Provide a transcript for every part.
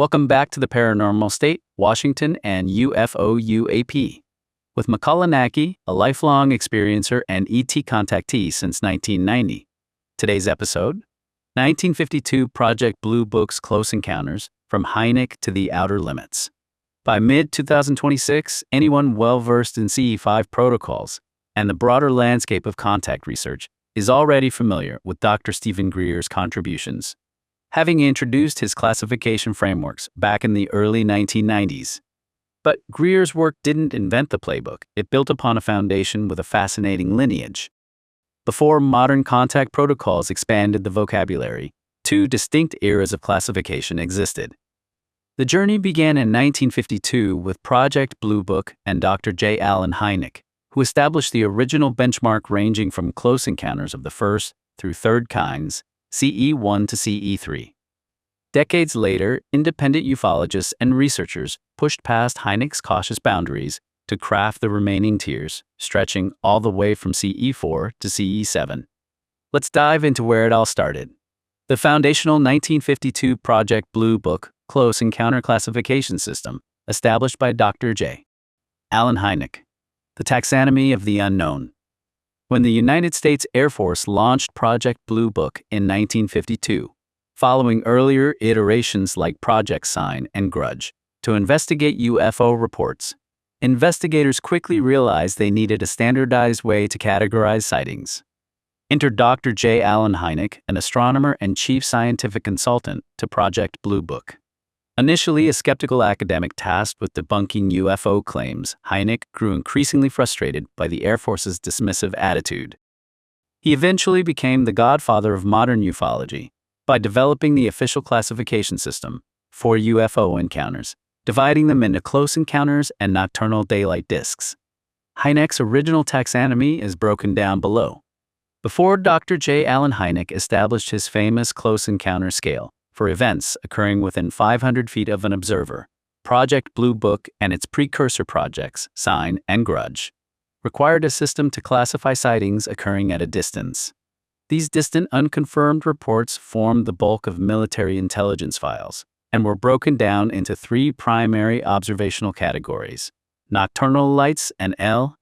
Welcome back to the Paranormal State, Washington, and UFO UAP. With Makāula Nakae, a lifelong experiencer and ET contactee since 1990. Today's episode, 1952 Project Blue Book's Close Encounters, From Hynek to the Outer Limits. By mid-2026, anyone well-versed in CE5 protocols and the broader landscape of contact research is already familiar with Dr. Stephen Greer's contributions, having introduced his classification frameworks back in the early 1990s. But Greer's work didn't invent the playbook. It built upon a foundation with a fascinating lineage. Before modern contact protocols expanded the vocabulary, two distinct eras of classification existed. The journey began in 1952 with Project Blue Book and Dr. J. Allen Hynek, who established the original benchmark ranging from close encounters of the first through third kinds, CE1 to CE3. Decades later, independent ufologists and researchers pushed past Hynek's cautious boundaries to craft the remaining tiers, stretching all the way from CE4 to CE7. Let's dive into where it all started. The foundational 1952 Project Blue Book Close Encounter Classification System, established by Dr. J. Allen Hynek. The Taxonomy of the Unknown. When the United States Air Force launched Project Blue Book in 1952, following earlier iterations like Project Sign and Grudge, to investigate UFO reports, investigators quickly realized they needed a standardized way to categorize sightings. Enter Dr. J. Allen Hynek, an astronomer and chief scientific consultant to Project Blue Book. Initially a skeptical academic tasked with debunking UFO claims, Hynek grew increasingly frustrated by the Air Force's dismissive attitude. He eventually became the godfather of modern ufology by developing the official classification system for UFO encounters, dividing them into close encounters and nocturnal daylight disks. Hynek's original taxonomy is broken down below. Before Dr. J. Allen Hynek established his famous close encounter scale for events occurring within 500 feet of an observer, Project Blue Book and its precursor projects, Sign and Grudge, required a system to classify sightings occurring at a distance. These distant, unconfirmed reports formed the bulk of military intelligence files and were broken down into three primary observational categories: nocturnal lights and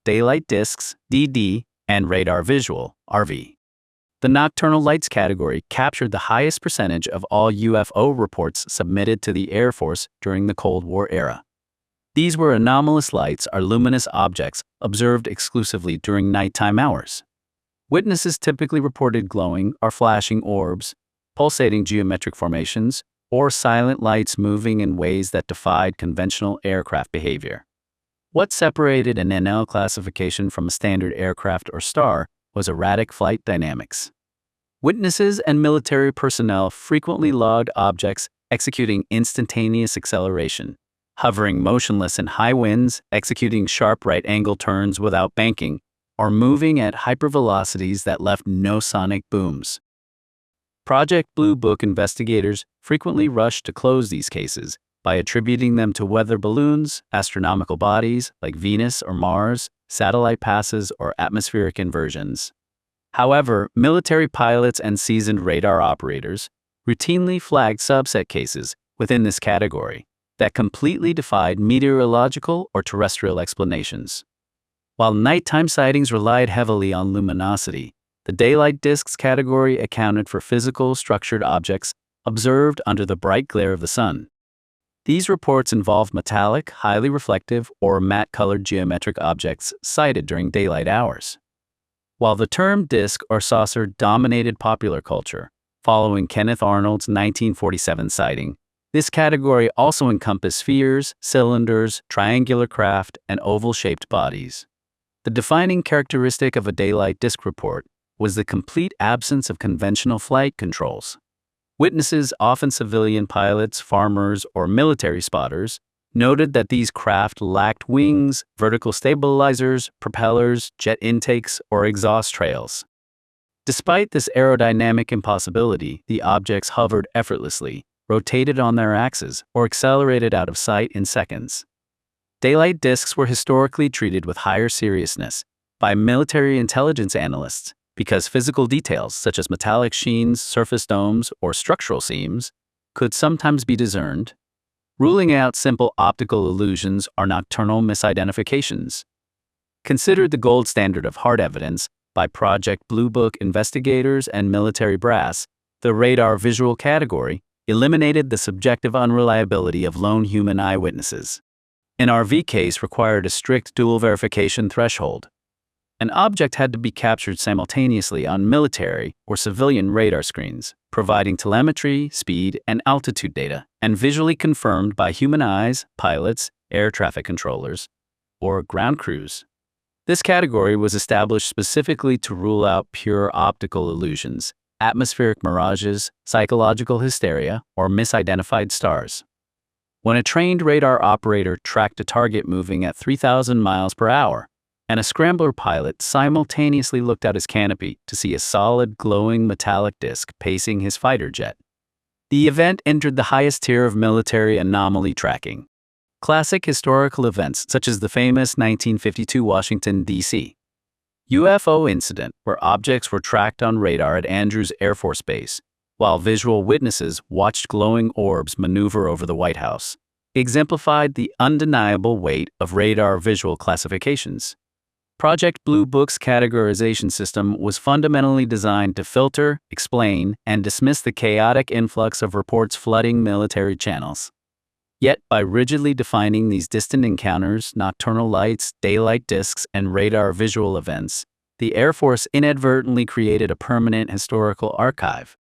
daylight disks, DD, and radar visual, RV. The nocturnal lights category captured the highest percentage of all UFO reports submitted to the Air Force during the Cold War era. These were anomalous lights or luminous objects observed exclusively during nighttime hours. Witnesses typically reported glowing or flashing orbs, pulsating geometric formations, or silent lights moving in ways that defied conventional aircraft behavior. What separated an NL classification from a standard aircraft or star was erratic flight dynamics. Witnesses and military personnel frequently logged objects executing instantaneous acceleration, hovering motionless in high winds, executing sharp right-angle turns without banking, or moving at hypervelocities that left no sonic booms. Project Blue Book investigators frequently rushed to close these cases by attributing them to weather balloons, astronomical bodies like Venus or Mars, satellite passes, or atmospheric inversions. However, military pilots and seasoned radar operators routinely flagged subset cases within this category that completely defied meteorological or terrestrial explanations. While nighttime sightings relied heavily on luminosity, the daylight disks category accounted for physical, structured objects observed under the bright glare of the sun. These reports involved metallic, highly reflective, or matte-colored geometric objects sighted during daylight hours. While the term disk or saucer dominated popular culture, following Kenneth Arnold's 1947 sighting, this category also encompassed spheres, cylinders, triangular craft, and oval-shaped bodies. The defining characteristic of a daylight disk report was the complete absence of conventional flight controls. Witnesses, often civilian pilots, farmers, or military spotters, noted that these craft lacked wings, vertical stabilizers, propellers, jet intakes, or exhaust trails. Despite this aerodynamic impossibility, the objects hovered effortlessly, rotated on their axes, or accelerated out of sight in seconds. Daylight disks were historically treated with higher seriousness by military intelligence analysts because physical details such as metallic sheens, surface domes, or structural seams could sometimes be discerned. ruling out simple optical illusions or nocturnal misidentifications. Considered the gold standard of hard evidence by Project Blue Book investigators and military brass, the radar visual category eliminated the subjective unreliability of lone human eyewitnesses. An RV case required a strict dual verification threshold. An object had to be captured simultaneously on military or civilian radar screens, providing telemetry, speed, and altitude data, and visually confirmed by human eyes, pilots, air traffic controllers, or ground crews. This category was established specifically to rule out pure optical illusions, atmospheric mirages, psychological hysteria, or misidentified stars. When a trained radar operator tracked a target moving at 3,000 miles per hour, and a scrambler pilot simultaneously looked out his canopy to see a solid, glowing metallic disc pacing his fighter jet, the event entered the highest tier of military anomaly tracking. Classic historical events such as the famous 1952 Washington, D.C. UFO incident, where objects were tracked on radar at Andrews Air Force Base, while visual witnesses watched glowing orbs maneuver over the White House, exemplified the undeniable weight of radar visual classifications. Project Blue Book's categorization system was fundamentally designed to filter, explain, and dismiss the chaotic influx of reports flooding military channels. Yet, by rigidly defining these distant encounters, nocturnal lights, daylight disks, and radar visual events, the Air Force inadvertently created a permanent historical archive.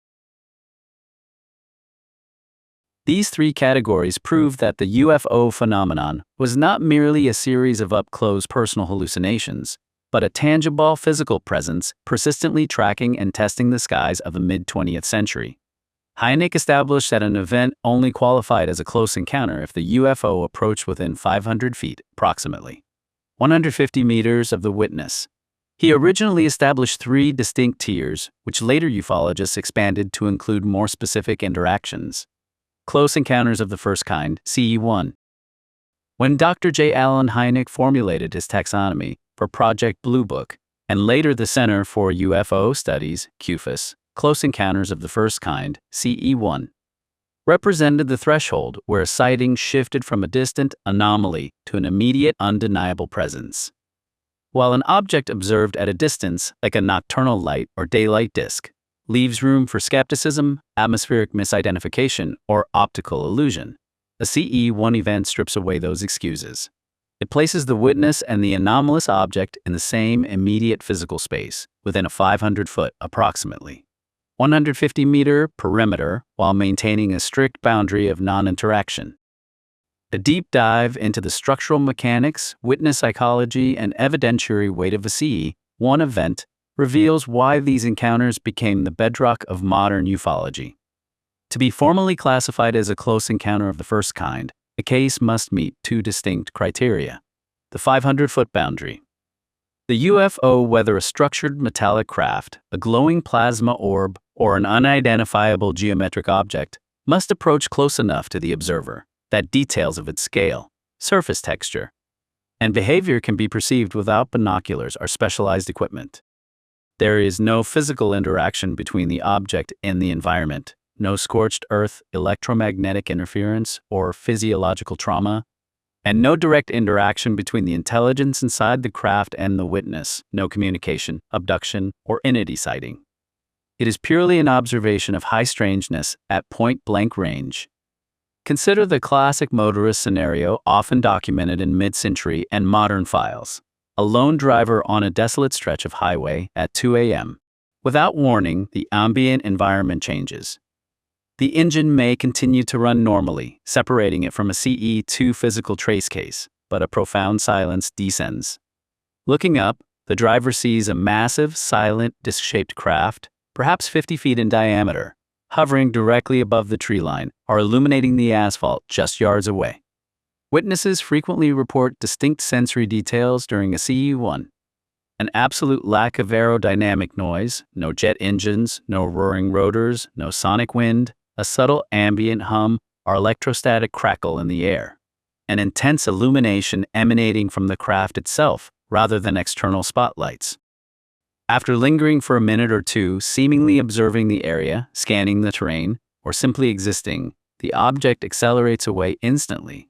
These three categories prove that the UFO phenomenon was not merely a series of up-close personal hallucinations, but a tangible physical presence persistently tracking and testing the skies of the mid-20th century. Hynek established that an event only qualified as a close encounter if the UFO approached within 500 feet, approximately 150 meters, of the witness. He originally established three distinct tiers, which later ufologists expanded to include more specific interactions. Close encounters of the first kind, CE1. When Dr. J. Allen Hynek formulated his taxonomy for Project Blue Book, and later the Center for UFO Studies, CUFUS, close encounters of the first kind, CE1, represented the threshold where a sighting shifted from a distant anomaly to an immediate undeniable presence. While an object observed at a distance, like a nocturnal light or daylight disk, leaves room for skepticism, atmospheric misidentification, or optical illusion, a CE1 event strips away those excuses. It places the witness and the anomalous object in the same immediate physical space, within a 500-foot, approximately 150-meter perimeter, while maintaining a strict boundary of non-interaction. A deep dive into the structural mechanics, witness psychology, and evidentiary weight of a CE1 event reveals why these encounters became the bedrock of modern ufology. To be formally classified as a close encounter of the first kind, a case must meet two distinct criteria: the 500-foot boundary. The UFO, whether a structured metallic craft, a glowing plasma orb, or an unidentifiable geometric object, must approach close enough to the observer that details of its scale, surface texture, and behavior can be perceived without binoculars or specialized equipment. There is no physical interaction between the object and the environment, no scorched earth, electromagnetic interference, or physiological trauma, and no direct interaction between the intelligence inside the craft and the witness, no communication, abduction, or entity sighting. It is purely an observation of high strangeness at point-blank range. Consider the classic motorist scenario often documented in mid-century and modern files. A lone driver on a desolate stretch of highway at 2 a.m. Without warning, the ambient environment changes. The engine may continue to run normally, separating it from a CE2 physical trace case, but a profound silence descends. Looking up, the driver sees a massive, silent, disc-shaped craft, perhaps 50 feet in diameter, hovering directly above the tree line or illuminating the asphalt just yards away. Witnesses frequently report distinct sensory details during a CE1. An absolute lack of aerodynamic noise, no jet engines, no roaring rotors, no sonic wind, a subtle ambient hum or electrostatic crackle in the air. An intense illumination emanating from the craft itself rather than external spotlights. After lingering for a minute or two, seemingly observing the area, scanning the terrain, or simply existing, the object accelerates away instantly.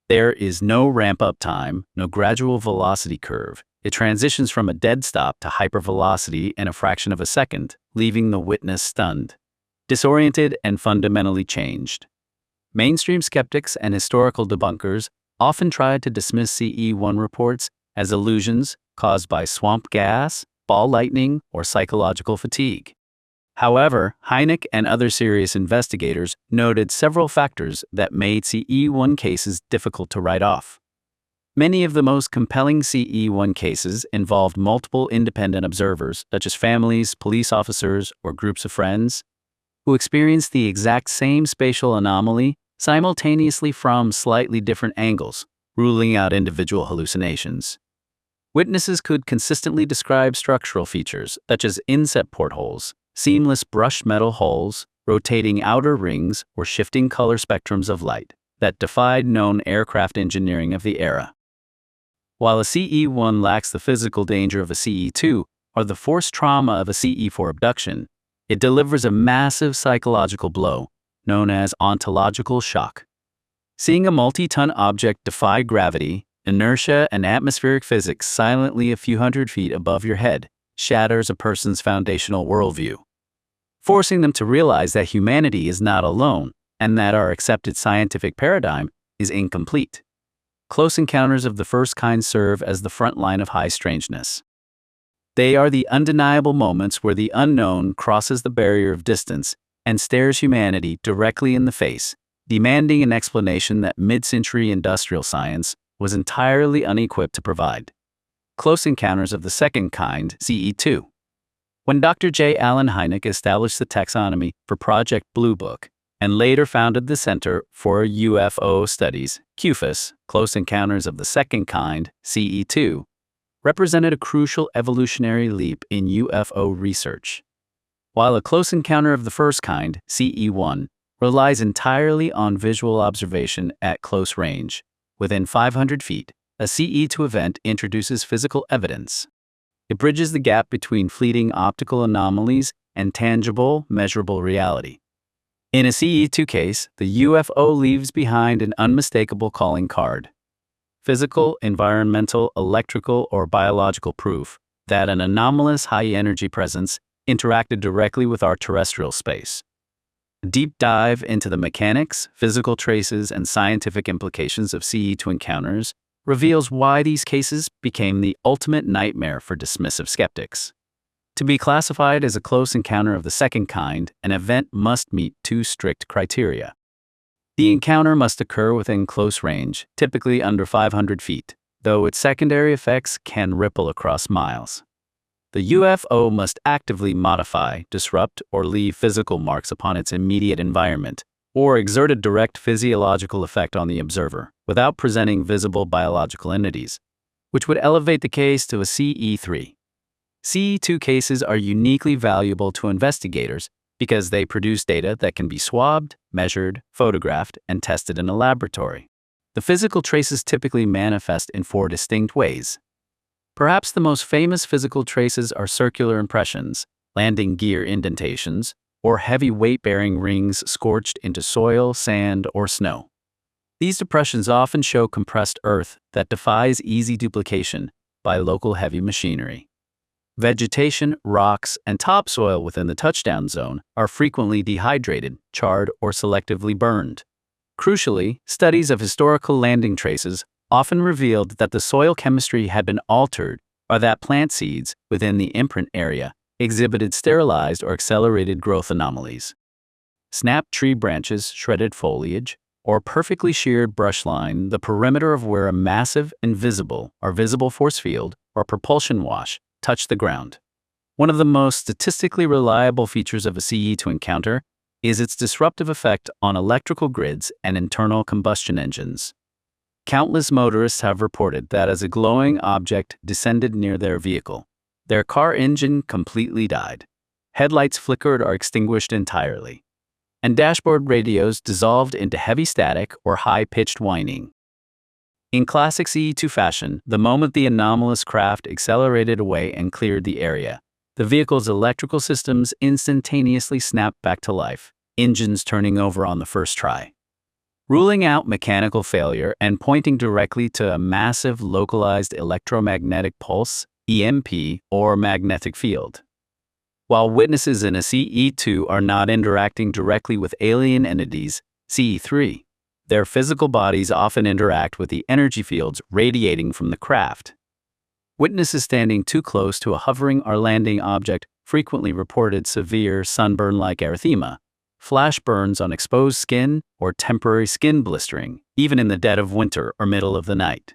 There is no ramp-up time, no gradual velocity curve. It transitions from a dead stop to hypervelocity in a fraction of a second, leaving the witness stunned, disoriented, and fundamentally changed. Mainstream skeptics and historical debunkers often try to dismiss CE1 reports as illusions caused by swamp gas, ball lightning, or psychological fatigue. However, Hynek and other serious investigators noted several factors that made CE1 cases difficult to write off. Many of the most compelling CE1 cases involved multiple independent observers, such as families, police officers, or groups of friends, who experienced the exact same spatial anomaly simultaneously from slightly different angles, ruling out individual hallucinations. Witnesses could consistently describe structural features, such as inset portholes, seamless brushed metal hulls, rotating outer rings, or shifting color spectrums of light that defied known aircraft engineering of the era. While a CE1 lacks the physical danger of a CE2 or the force trauma of a CE4 abduction, it delivers a massive psychological blow known as ontological shock. Seeing a multi-ton object defy gravity, inertia, and atmospheric physics silently a few hundred feet above your head shatters a person's foundational worldview, forcing them to realize that humanity is not alone and that our accepted scientific paradigm is incomplete. Close encounters of the first kind serve as the front line of high strangeness. They are the undeniable moments where the unknown crosses the barrier of distance and stares humanity directly in the face, demanding an explanation that mid-century industrial science was entirely unequipped to provide. Close encounters of the second kind, CE2. When Dr. J. Allen Hynek established the Taxonomy for Project Blue Book and later founded the Center for UFO Studies, CUFUS, Close Encounters of the Second Kind, CE2, represented a crucial evolutionary leap in UFO research. While a close encounter of the first kind, CE1, relies entirely on visual observation at close range, within 500 feet, a CE2 event introduces physical evidence. It bridges the gap between fleeting optical anomalies and tangible, measurable reality. In a CE2 case, the UFO leaves behind an unmistakable calling card: physical, environmental, electrical, or biological proof that an anomalous high-energy presence interacted directly with our terrestrial space. A deep dive into the mechanics, physical traces, and scientific implications of CE2 encounters reveals why these cases became the ultimate nightmare for dismissive skeptics. To be classified as a close encounter of the second kind, an event must meet two strict criteria. The encounter must occur within close range, typically under 500 feet, though its secondary effects can ripple across miles. The UFO must actively modify, disrupt, or leave physical marks upon its immediate environment, or exert a direct physiological effect on the observer, without presenting visible biological entities, which would elevate the case to a CE3. CE2 cases are uniquely valuable to investigators because they produce data that can be swabbed, measured, photographed, and tested in a laboratory. The physical traces typically manifest in four distinct ways. Perhaps the most famous physical traces are circular impressions, landing gear indentations, or heavy weight-bearing rings scorched into soil, sand, or snow. These depressions often show compressed earth that defies easy duplication by local heavy machinery. Vegetation, rocks, and topsoil within the touchdown zone are frequently dehydrated, charred, or selectively burned. Crucially, studies of historical landing traces often revealed that the soil chemistry had been altered or that plant seeds within the imprint area exhibited sterilized or accelerated growth anomalies. Snapped tree branches, shredded foliage, or perfectly sheared brush line the perimeter of where a massive, invisible, or visible force field or propulsion wash touched the ground. One of the most statistically reliable features of a CE2 encounter is its disruptive effect on electrical grids and internal combustion engines. Countless motorists have reported that as a glowing object descended near their vehicle, their car engine completely died. Headlights flickered or extinguished entirely, and dashboard radios dissolved into heavy static or high-pitched whining. In classic CE2 fashion, the moment the anomalous craft accelerated away and cleared the area, the vehicle's electrical systems instantaneously snapped back to life, engines turning over on the first try. ruling out mechanical failure and pointing directly to a massive localized electromagnetic pulse, EMP, or magnetic field. While witnesses in a CE2 are not interacting directly with alien entities, CE3, their physical bodies often interact with the energy fields radiating from the craft. Witnesses standing too close to a hovering or landing object frequently reported severe sunburn-like erythema, flash burns on exposed skin, or temporary skin blistering, even in the dead of winter or middle of the night.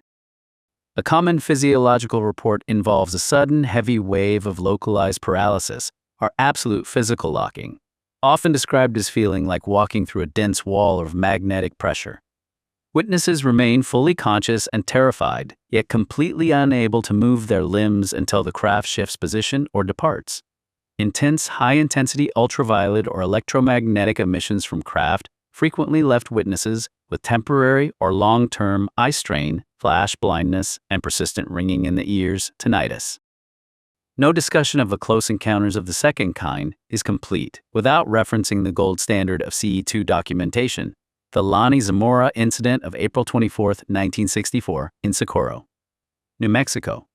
A common physiological report involves a sudden heavy wave of localized paralysis, or absolute physical locking, often described as feeling like walking through a dense wall of magnetic pressure. Witnesses remain fully conscious and terrified, yet completely unable to move their limbs until the craft shifts position or departs. Intense, high-intensity ultraviolet or electromagnetic emissions from craft frequently left witnesses with temporary or long-term eye strain, flash blindness, and persistent ringing in the ears, tinnitus. No discussion of the close encounters of the second kind is complete without referencing the gold standard of CE2 documentation, the Lonnie Zamora incident of April 24, 1964, in Socorro, New Mexico.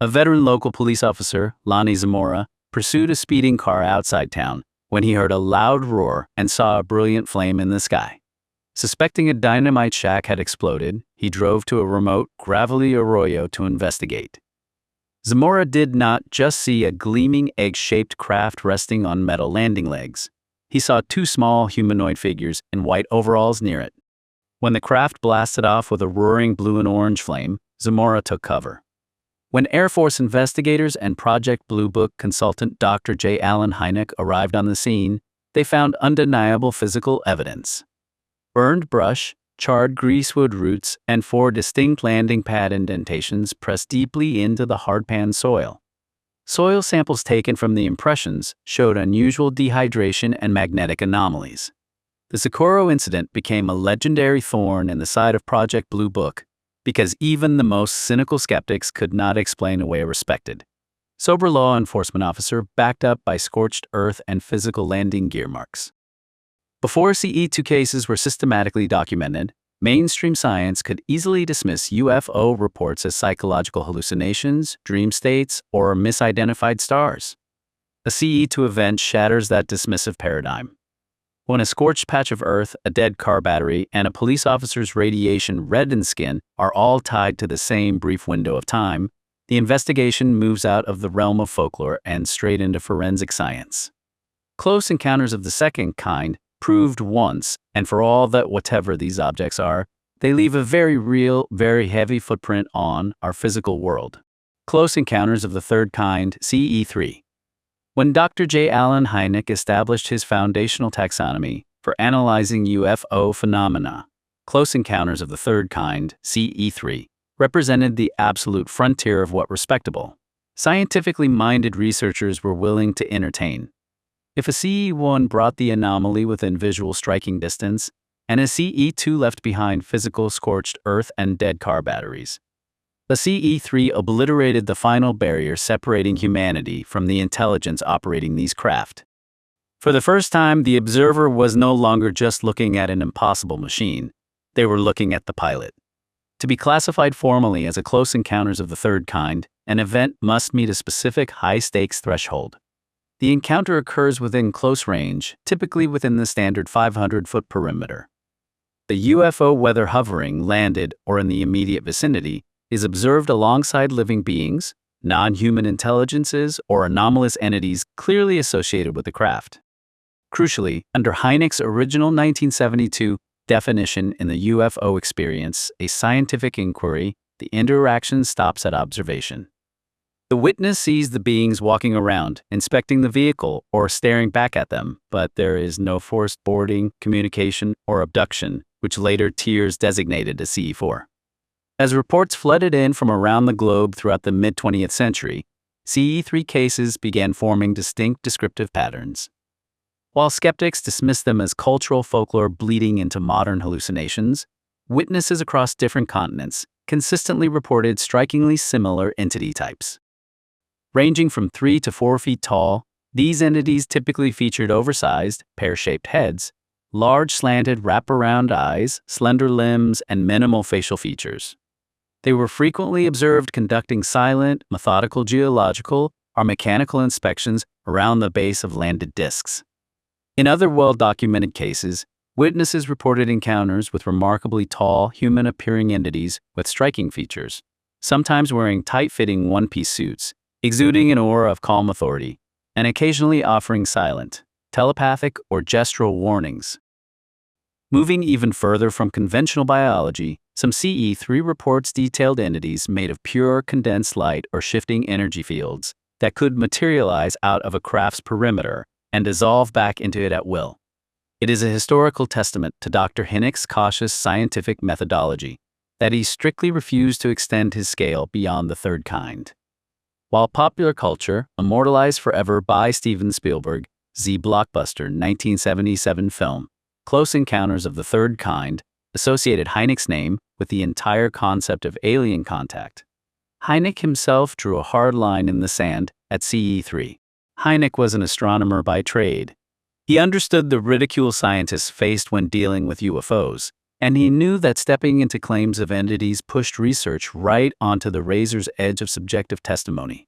A veteran local police officer, Lonnie Zamora, pursued a speeding car outside town when he heard a loud roar and saw a brilliant flame in the sky. Suspecting a dynamite shack had exploded, he drove to a remote, gravelly arroyo to investigate. Zamora did not just see a gleaming egg-shaped craft resting on metal landing legs. He saw two small humanoid figures in white overalls near it. When the craft blasted off with a roaring blue and orange flame, Zamora took cover. When Air Force investigators and Project Blue Book consultant Dr. J. Allen Hynek arrived on the scene, they found undeniable physical evidence. Burned brush, charred greasewood roots, and 4 distinct landing pad indentations pressed deeply into the hardpan soil. Soil samples taken from the impressions showed unusual dehydration and magnetic anomalies. The Socorro incident became a legendary thorn in the side of Project Blue Book because even the most cynical skeptics could not explain away a respected, sober law enforcement officer backed up by scorched earth and physical landing gear marks. Before CE2 cases were systematically documented, mainstream science could easily dismiss UFO reports as psychological hallucinations, dream states, or misidentified stars. A CE2 event shatters that dismissive paradigm. When a scorched patch of earth, a dead car battery, and a police officer's radiation-reddened skin are all tied to the same brief window of time, the investigation moves out of the realm of folklore and straight into forensic science. Close encounters of the second kind proved once and for all that whatever these objects are, they leave a very real, very heavy footprint on our physical world. Close encounters of the third kind, CE3. When Dr. J. Allen Hynek established his foundational taxonomy for analyzing UFO phenomena, close encounters of the third kind, CE3, represented the absolute frontier of what respectable, scientifically minded researchers were willing to entertain. If a CE1 brought the anomaly within visual striking distance, and a CE2 left behind physical scorched earth and dead car batteries, the CE3 obliterated the final barrier separating humanity from the intelligence operating these craft. For the first time, the observer was no longer just looking at an impossible machine. They were looking at the pilot. To be classified formally as a close encounters of the third kind, an event must meet a specific high-stakes threshold. The encounter occurs within close range, typically within the standard 500-foot perimeter. The UFO, whether hovering, landed, or in the immediate vicinity, is observed alongside living beings, non-human intelligences, or anomalous entities clearly associated with the craft. Crucially, under Hynek's original 1972 definition in the UFO experience, a scientific inquiry, the interaction stops at observation. The witness sees the beings walking around, inspecting the vehicle, or staring back at them, but there is no forced boarding, communication, or abduction, which later tiers designated as CE4. As reports flooded in from around the globe throughout the mid-20th century, CE3 cases began forming distinct descriptive patterns. While skeptics dismissed them as cultural folklore bleeding into modern hallucinations, witnesses across different continents consistently reported strikingly similar entity types. Ranging from 3 to 4 feet tall, these entities typically featured oversized, pear-shaped heads, large slanted wraparound eyes, slender limbs, and minimal facial features. They were frequently observed conducting silent, methodical geological or mechanical inspections around the base of landed disks. In other well-documented cases, witnesses reported encounters with remarkably tall, human-appearing entities with striking features, sometimes wearing tight-fitting one-piece suits, exuding an aura of calm authority, and occasionally offering silent, telepathic, or gestural warnings. Moving even further from conventional biology, some CE3 reports detailed entities made of pure condensed light or shifting energy fields that could materialize out of a craft's perimeter and dissolve back into it at will. It is a historical testament to Dr. Hynek's cautious scientific methodology that he strictly refused to extend his scale beyond the third kind. While popular culture, immortalized forever by Steven Spielberg, Z blockbuster 1977 film, Close Encounters of the Third Kind, associated Hynek's name with the entire concept of alien contact. Hynek himself drew a hard line in the sand at CE3. Hynek was an astronomer by trade. He understood the ridicule scientists faced when dealing with UFOs, and he knew that stepping into claims of entities pushed research right onto the razor's edge of subjective testimony.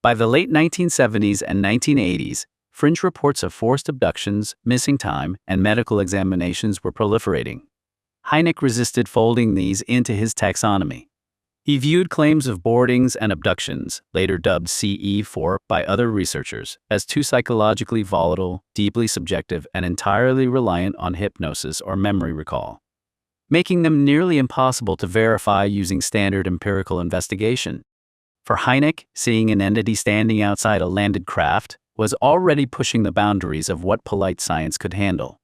By the late 1970s and 1980s, fringe reports of forced abductions, missing time, and medical examinations were proliferating. Hynek resisted folding these into his taxonomy. He viewed claims of boardings and abductions, later dubbed CE4 by other researchers, as too psychologically volatile, deeply subjective, and entirely reliant on hypnosis or memory recall, making them nearly impossible to verify using standard empirical investigation. For Hynek, seeing an entity standing outside a landed craft was already pushing the boundaries of what polite science could handle.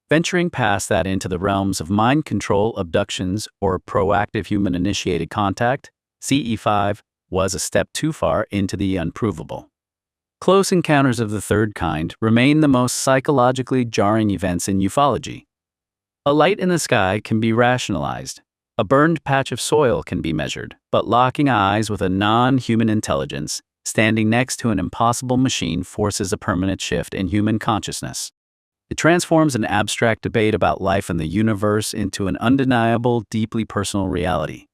Venturing past that into the realms of mind control, abductions, or proactive human-initiated contact, CE5 was a step too far into the unprovable. Close Encounters of the Third Kind remain the most psychologically jarring events in ufology. A light in the sky can be rationalized. A burned patch of soil can be measured, but locking eyes with a non-human intelligence standing next to an impossible machine forces a permanent shift in human consciousness. It transforms an abstract debate about life and the universe into an undeniable, deeply personal reality.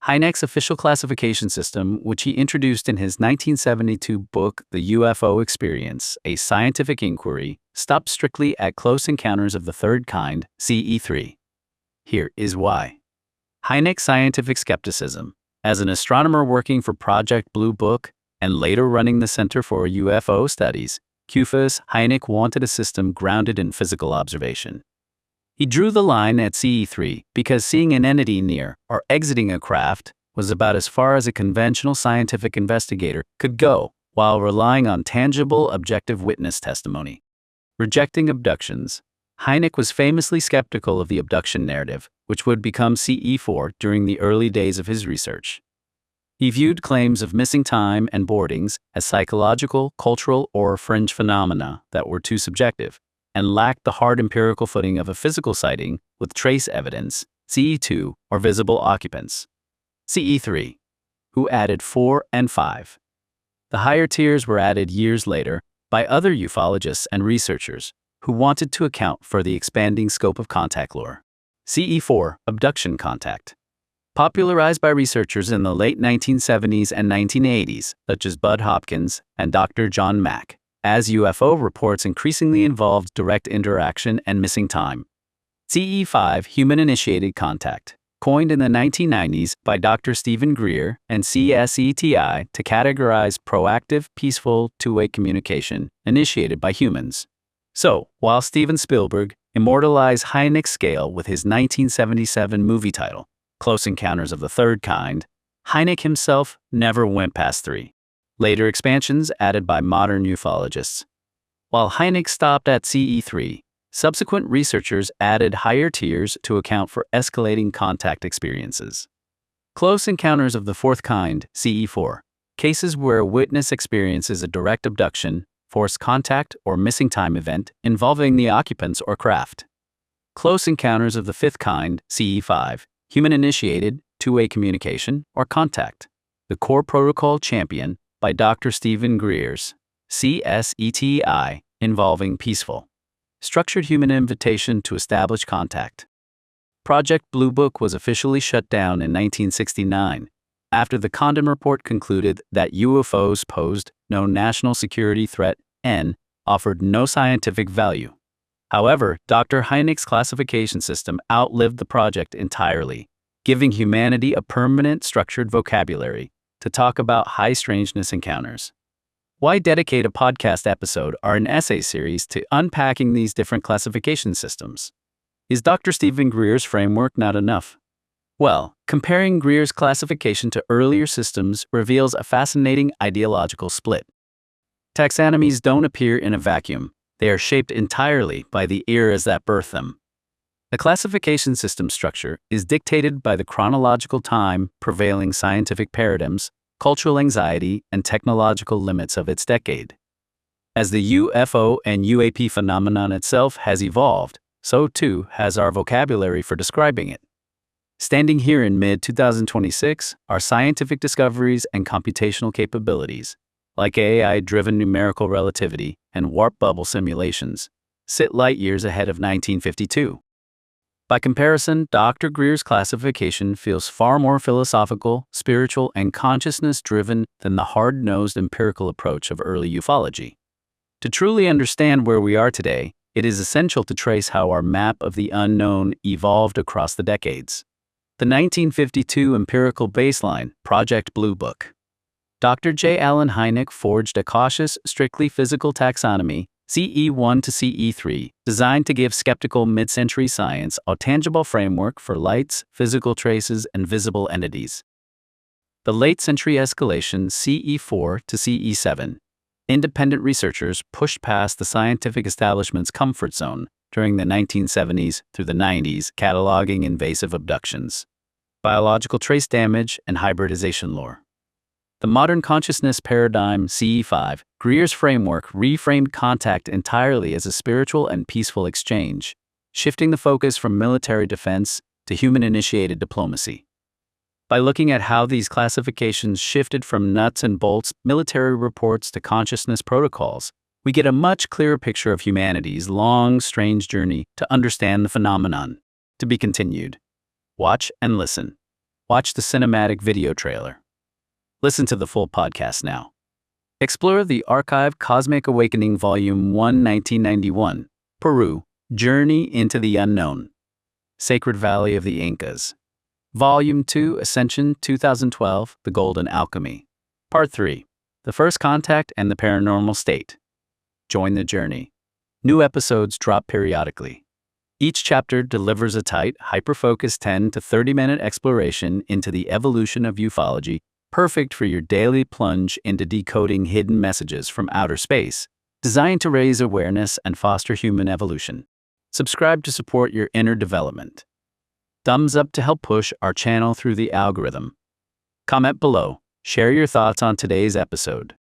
Hynek's official classification system, which he introduced in his 1972 book, The UFO Experience, A Scientific Inquiry, stopped strictly at Close Encounters of the Third Kind, CE3. Here is why. Hynek's scientific skepticism. As an astronomer working for Project Blue Book, and later running the Center for UFO Studies, CUFAS, Hynek wanted a system grounded in physical observation. He drew the line at CE3 because seeing an entity near or exiting a craft was about as far as a conventional scientific investigator could go while relying on tangible, objective witness testimony. Rejecting abductions. Hynek was famously skeptical of the abduction narrative, which would become CE4 during the early days of his research. He viewed claims of missing time and boardings as psychological, cultural, or fringe phenomena that were too subjective and lacked the hard empirical footing of a physical sighting with trace evidence, CE2, or visible occupants. CE3, who added 4 and 5. The higher tiers were added years later by other ufologists and researchers who wanted to account for the expanding scope of contact lore. CE4, abduction contact. Popularized by researchers in the late 1970s and 1980s, such as Bud Hopkins and Dr. John Mack, as UFO reports increasingly involved direct interaction and missing time. CE5, human-initiated contact, coined in the 1990s by Dr. Stephen Greer and CSETI to categorize proactive, peaceful, two-way communication initiated by humans. So, while Steven Spielberg immortalized Hynek's scale with his 1977 movie title, Close Encounters of the Third Kind, Hynek himself never went past 3. Later expansions added by modern ufologists. While Hynek stopped at CE3, subsequent researchers added higher tiers to account for escalating contact experiences. Close Encounters of the Fourth Kind, CE4, cases where a witness experiences a direct abduction, forced contact, or missing time event involving the occupants or craft. Close Encounters of the Fifth Kind, CE5, human-initiated, two-way communication, or contact. The Core Protocol Champion by Dr. Stephen Greer's CSETI, involving peaceful. Structured Human Invitation to Establish Contact. Project Blue Book was officially shut down in 1969 after the Condon Report concluded that UFOs posed no national security threat and offered no scientific value. However, Dr. Hynek's classification system outlived the project entirely, giving humanity a permanent structured vocabulary to talk about high strangeness encounters. Why dedicate a podcast episode or an essay series to unpacking these different classification systems? Is Dr. Stephen Greer's framework not enough? Well, comparing Greer's classification to earlier systems reveals a fascinating ideological split. Taxonomies don't appear in a vacuum. They are shaped entirely by the eras that birthed them. The classification system structure is dictated by the chronological time, prevailing scientific paradigms, cultural anxiety, and technological limits of its decade. As the UFO and UAP phenomenon itself has evolved, so too has our vocabulary for describing it. Standing here in mid-2026, our scientific discoveries and computational capabilities, like AI-driven numerical relativity and warp bubble simulations, sit light years ahead of 1952. By comparison, Dr. Greer's classification feels far more philosophical, spiritual, and consciousness-driven than the hard-nosed empirical approach of early ufology. To truly understand where we are today, it is essential to trace how our map of the unknown evolved across the decades. The 1952 empirical baseline, Project Blue Book. Dr. J. Allen Hynek forged a cautious, strictly physical taxonomy, CE1 to CE3, designed to give skeptical mid-century science a tangible framework for lights, physical traces, and visible entities. The late-century escalation, CE4 to CE7. Independent researchers pushed past the scientific establishment's comfort zone during the 1970s through the 90s, cataloging invasive abductions, biological trace damage, and hybridization lore. The modern consciousness paradigm, CE5, Greer's framework reframed contact entirely as a spiritual and peaceful exchange, shifting the focus from military defense to human-initiated diplomacy. By looking at how these classifications shifted from nuts and bolts military reports to consciousness protocols, we get a much clearer picture of humanity's long, strange journey to understand the phenomenon. To be continued. Watch and listen. Watch the cinematic video trailer. Listen to the full podcast now. Explore the archive Cosmic Awakening Volume 1, 1991, Peru, Journey into the Unknown. Sacred Valley of the Incas. Volume 2, Ascension 2012, The Golden Alchemy. Part 3, The First Contact and the Paranormal State. Join the journey. New episodes drop periodically. Each chapter delivers a tight, hyper-focused 10 to 30-minute exploration into the evolution of ufology, perfect for your daily plunge into decoding hidden messages from outer space, designed to raise awareness and foster human evolution. Subscribe to support your inner development. Thumbs up to help push our channel through the algorithm. Comment below. Share your thoughts on today's episode.